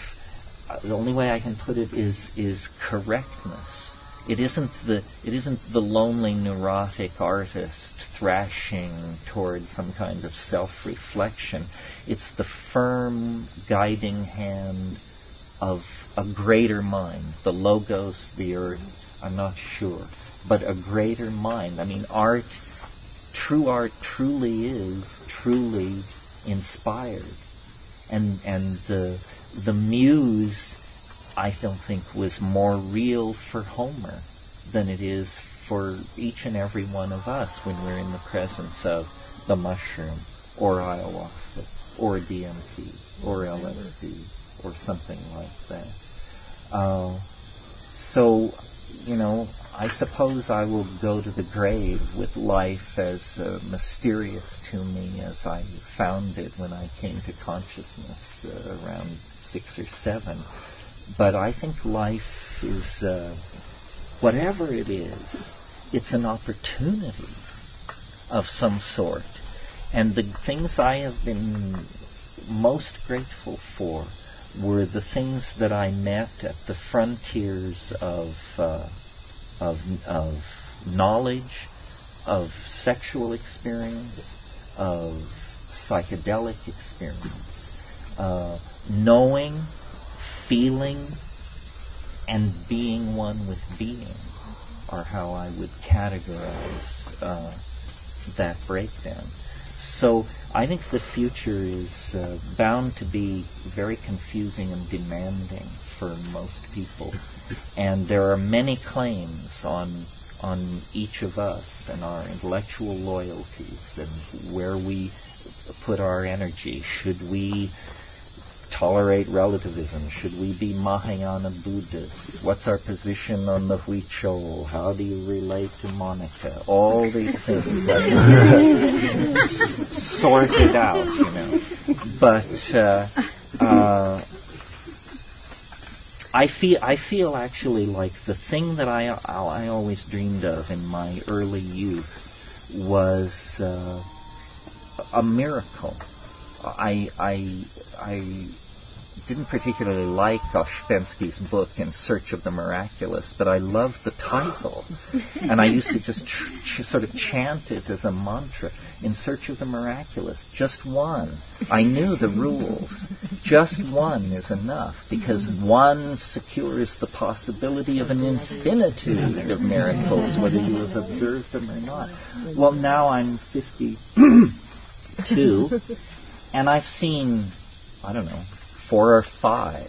the only way I can put it is correctness. It isn't the lonely neurotic artist thrashing toward some kind of self-reflection. It's the firm guiding hand of a greater mind, the logos, the earth, I'm not sure, but a greater mind. I mean, art truly is truly inspired. And the muse, I don't think, was more real for Homer than it is for each and every one of us when we're in the presence of the mushroom, or ayahuasca, or DMT, or LSD, or something like that. So, I suppose I will go to the grave with life as mysterious to me as I found it when I came to consciousness around 6 or 7. But I think life is, whatever it is, it's an opportunity of some sort. And the things I have been most grateful for were the things that I met at the frontiers of knowledge, of sexual experience, of psychedelic experience, knowing, feeling, and being one with being are how I would categorize that breakdown. So I think the future is bound to be very confusing and demanding for most people. And there are many claims on each of us and our intellectual loyalties and where we put our energy. Should we tolerate relativism? Should we be Mahayana Buddhists? What's our position on the Huichol? How do you relate to Monica? All these things are sorted out, But I feel actually like the thing that I always dreamed of in my early youth was a miracle. I didn't particularly like Ouspensky's book In Search of the Miraculous, but I loved the title, and I used to just sort of chant it as a mantra. In Search of the Miraculous, just one. I knew the rules. Just one is enough, because one secures the possibility of an infinitude of miracles, whether you have observed them or not. Well, now I'm 52, and I've seen, 4 or 5,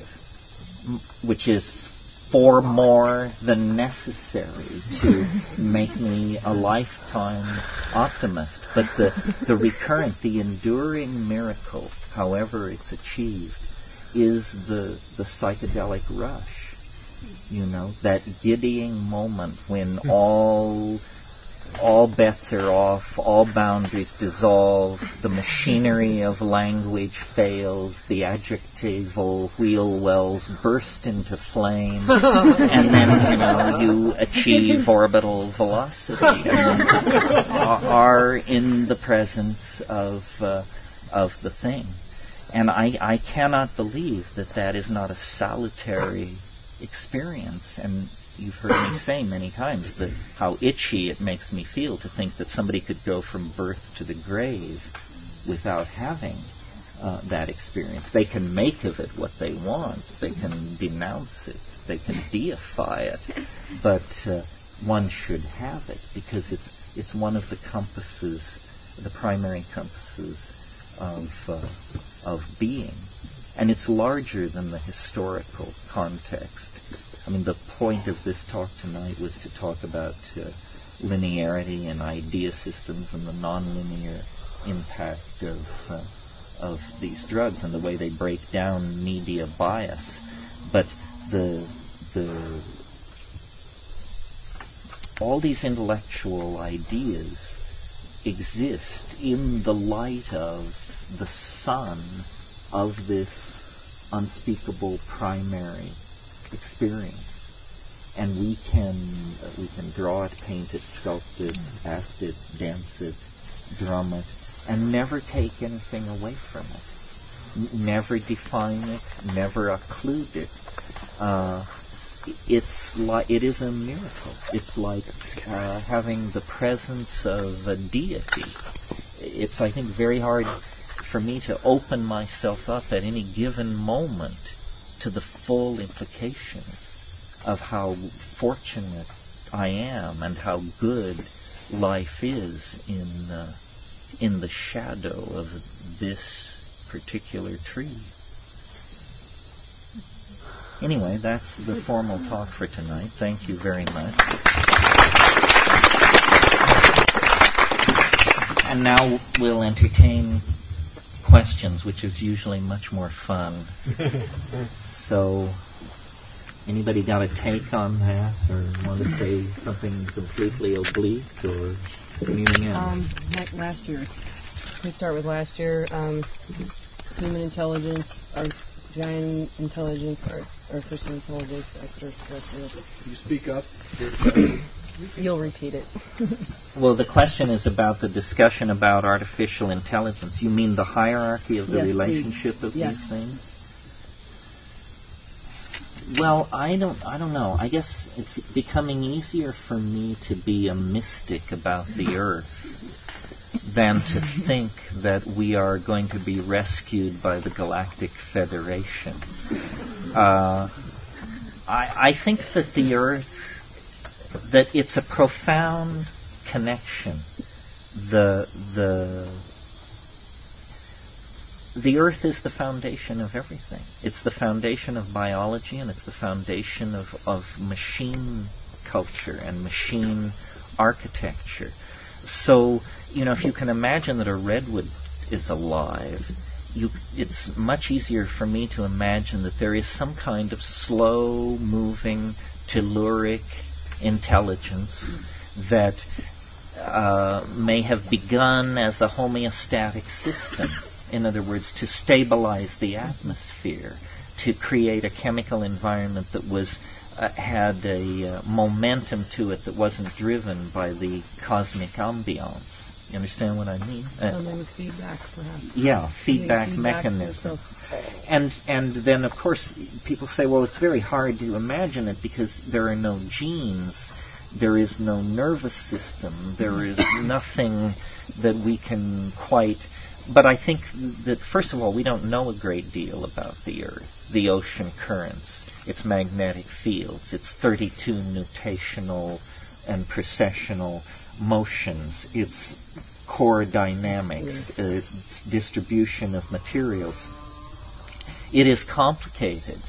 which is 4 more than necessary to make me a lifetime optimist. But the recurrent, the enduring miracle, however it's achieved, is the psychedelic rush. That giddying moment when all all bets are off, all boundaries dissolve, the machinery of language fails, the adjectival wheel wells burst into flame, and then, you achieve orbital velocity, and are in the presence of the thing. And I cannot believe that is not a salutary experience. And you've heard me say many times that how itchy it makes me feel to think that somebody could go from birth to the grave without having that experience. They can make of it what they want. They can denounce it. They can deify it. But one should have it because it's one of the compasses, the primary compasses of being. And it's larger than the historical context. I mean, the point of this talk tonight was to talk about linearity and idea systems and the nonlinear impact of these drugs and the way they break down media bias. But all these intellectual ideas exist in the light of the sun of this unspeakable primary experience, and we can draw it, paint it, sculpt it, act it, dance it, drum it, and never take anything away from it, never define it, never occlude it. It is a miracle. It's like having the presence of a deity. It's, I think, very hard for me to open myself up at any given moment to the full implications of how fortunate I am and how good life is in the shadow of this particular tree. Anyway, that's the formal talk for tonight. Thank you very much. And now we'll entertain questions, which is usually much more fun. So, anybody got a take on that, or want to say something completely oblique, or anything else? Last year. We start with last year. Human intelligence, or giant intelligence, or artificial intelligence, extraterrestrial. Can you speak up? You'll repeat it. Well, the question is about the discussion about artificial intelligence. You mean the hierarchy of the relationship of these things? Well, I don't know. I guess it's becoming easier for me to be a mystic about the Earth than to think that we are going to be rescued by the Galactic Federation. I think that the Earth, that it's a profound connection. The Earth is the foundation of everything. It's the foundation of biology, and it's the foundation of machine culture and machine architecture. So, if you can imagine that a redwood is alive, it's much easier for me to imagine that there is some kind of slow-moving, telluric intelligence that may have begun as a homeostatic system. In other words, to stabilize the atmosphere, to create a chemical environment that had a momentum to it that wasn't driven by the cosmic ambiance. You understand what I mean? Something with feedback, perhaps. Yeah, feedback mechanism. And then, of course, people say, well, it's very hard to imagine it because there are no genes, there is no nervous system, there is nothing that we can quite... But I think that, first of all, we don't know a great deal about the Earth, the ocean currents, its magnetic fields, its 32 nutational and precessional motions, its core dynamics, its distribution of materials. It is complicated,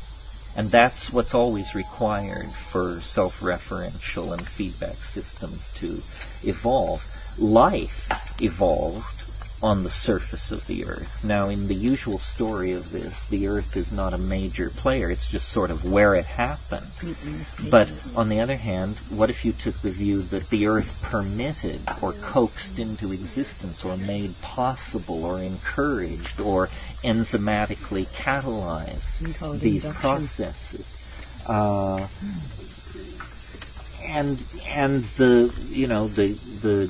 and that's what's always required for self-referential and feedback systems to evolve. Life evolved on the surface of the Earth. Now, in the usual story of this, the Earth is not a major player. It's just sort of where it happened. But on the other hand, what if you took the view that the Earth permitted or coaxed into existence or made possible or encouraged or enzymatically catalyzed these processes? And the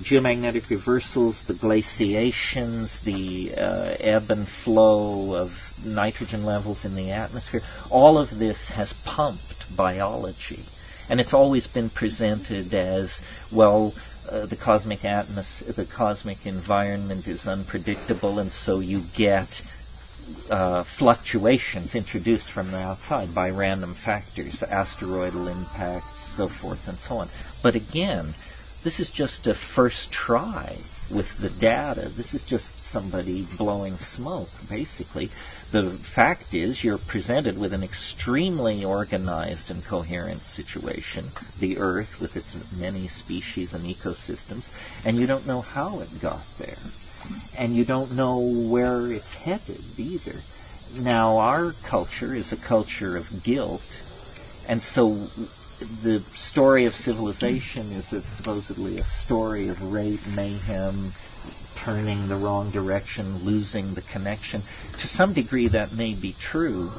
geomagnetic reversals, the glaciations, the ebb and flow of nitrogen levels in the atmosphere, all of this has pumped biology. And it's always been presented as, well, the cosmic environment is unpredictable, and so you get fluctuations introduced from the outside by random factors, asteroidal impacts, so forth and so on. But again, this is just a first try with the data. This is just somebody blowing smoke, basically. The fact is, you're presented with an extremely organized and coherent situation, the Earth with its many species and ecosystems, and you don't know how it got there. And you don't know where it's headed either. Now, our culture is a culture of guilt, and so the story of civilization is supposedly a story of rape, mayhem, turning the wrong direction, losing the connection. To some degree that may be true,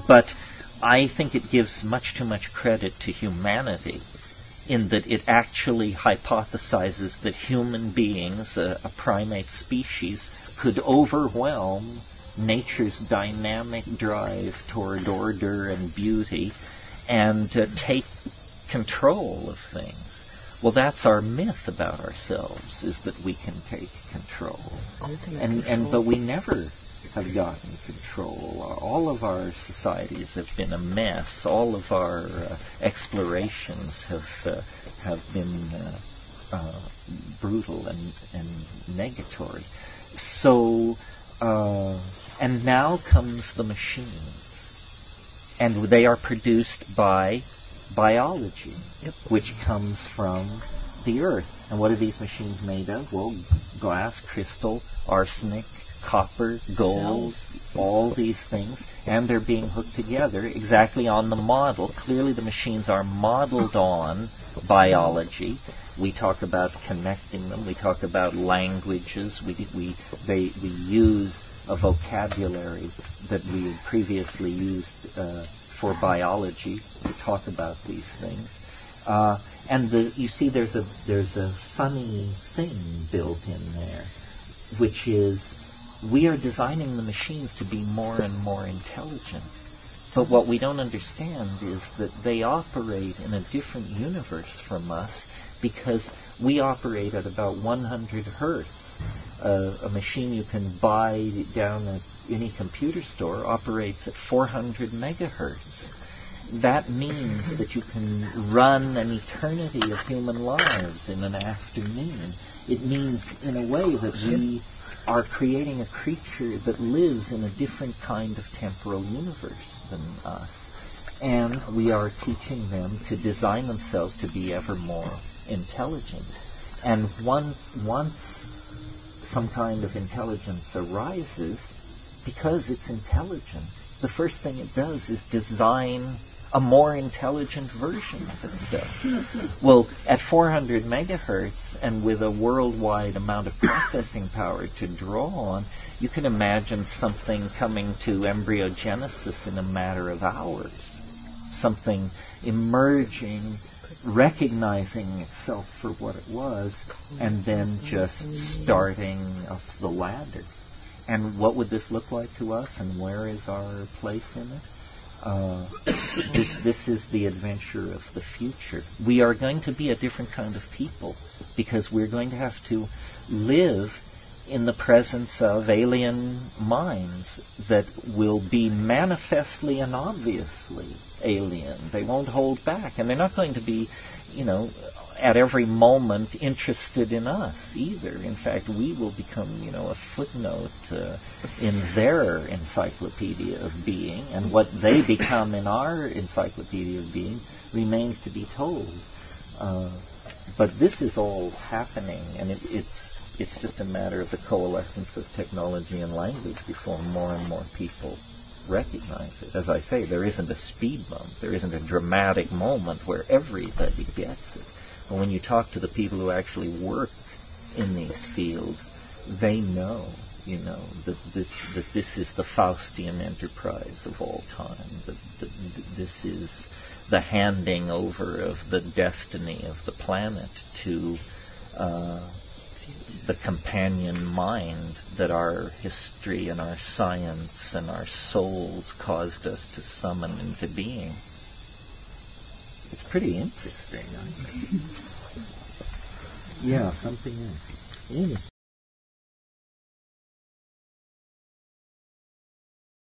but I think it gives much too much credit to humanity in that it actually hypothesizes that human beings, a primate species, could overwhelm nature's dynamic drive toward order and beauty and take control of things. Well, that's our myth about ourselves, is that we can take control. But we never have gotten control. All of our societies have been a mess. All of our explorations have been brutal and negatory. So, and now comes the machine, and they are produced by biology, which comes from the Earth. And what are these machines made of? Well, glass, crystal, arsenic, copper, gold, all these things, and they're being hooked together exactly on the model. Clearly the machines are modeled on biology. We talk about connecting them. We talk about languages. We use a vocabulary that we had previously used for biology to talk about these things. And you see there's a funny thing built in there, which is we are designing the machines to be more and more intelligent. But what we don't understand is that they operate in a different universe from us, because we operate at about 100 hertz. A machine you can buy down at any computer store operates at 400 megahertz. That means that you can run an eternity of human lives in an afternoon. It means, in a way, that we are creating a creature that lives in a different kind of temporal universe than us. And we are teaching them to design themselves to be ever more intelligent. And once some kind of intelligence arises, because it's intelligent, the first thing it does is design a more intelligent version of itself. Well, at 400 megahertz and with a worldwide amount of processing power to draw on, you can imagine something coming to embryogenesis in a matter of hours. Something emerging, recognizing itself for what it was, and then just starting up the ladder. And what would this look like to us, and where is our place in it? This is the adventure of the future. We are going to be a different kind of people, because we're going to have to live in the presence of alien minds that will be manifestly and obviously alien. They won't hold back, and they're not going to be, at every moment interested in us either. In fact, we will become, a footnote in their encyclopedia of being, and what they become in our encyclopedia of being remains to be told. But this is all happening, and it's just a matter of the coalescence of technology and language before more and more people recognize it. As I say, there isn't a speed bump. There isn't a dramatic moment where everybody gets it. But when you talk to the people who actually work in these fields, they know, that this is the Faustian enterprise of all time. That this is the handing over of the destiny of the planet to the companion mind that our history and our science and our souls caused us to summon into being. It's pretty interesting. Yeah, something else.